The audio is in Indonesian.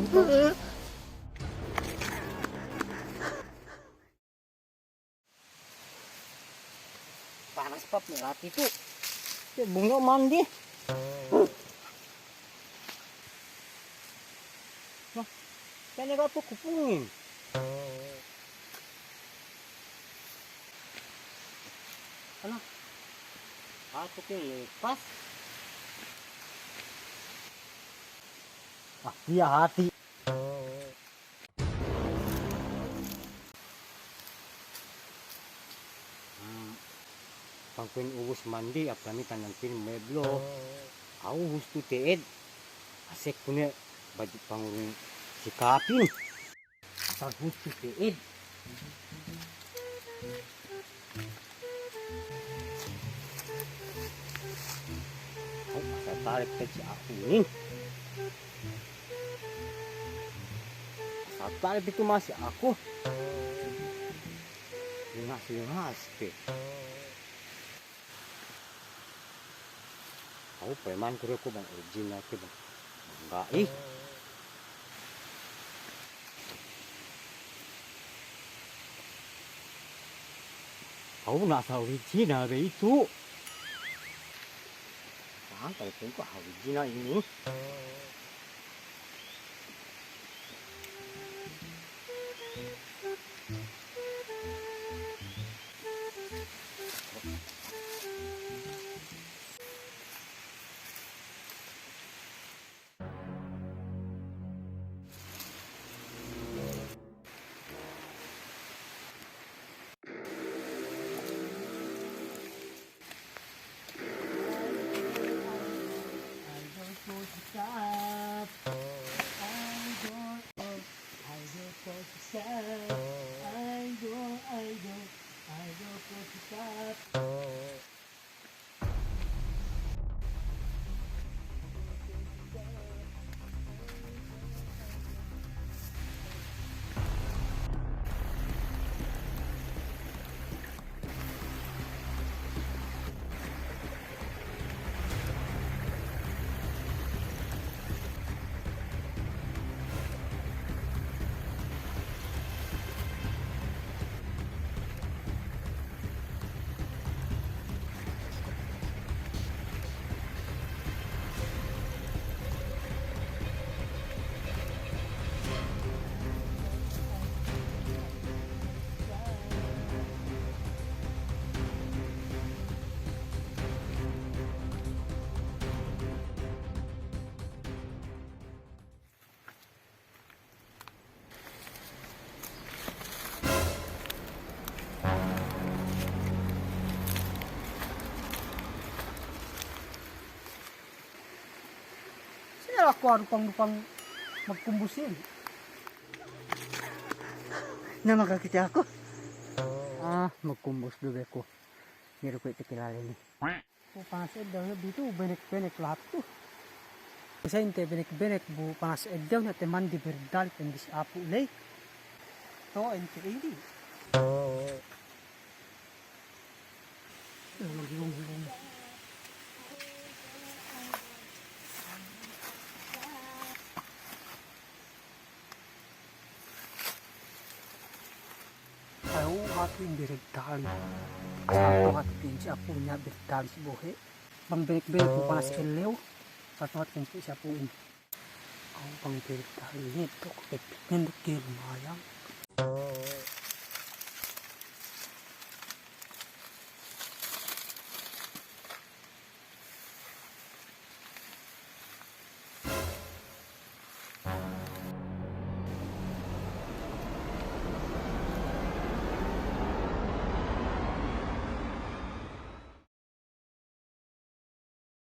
Panas pap melat itu. Bunga mandi. Nah, kayaknya gak tuh kupungin. Ano? Ako lepas. Ah, dia hati. Pangkuin ubus mandi apalagi tanang pin meblo. Aku gusto teed. Asik punya baju pangurung sikapin. Asal gusto teed. Oh, asal tarik ke si aku nih. Asal tarik itu masih aku. Lingas ke. Aku preman kuro ko bang original ke bang. Enggak ih. Aku nasa original be itu. Nah, kalau ko original ini. Ako pang magkumbusin. Na makakita ako. Magkumbus dulu ako. Meron ko ito kilala ni. Panas daw dito, benek-benek lahat to. Kasi hindi benek-benek, panas daw na teman di berdal, hindi si Apo Lay. To, hindi. Mag-yung-yung. Aku yang berdali. Satu hati siya punya berdali si Bohe. Bang benek-benek po panas elew. Satu hati siya po ini. Ang pang berdali nito. Kapit nindok lumayang.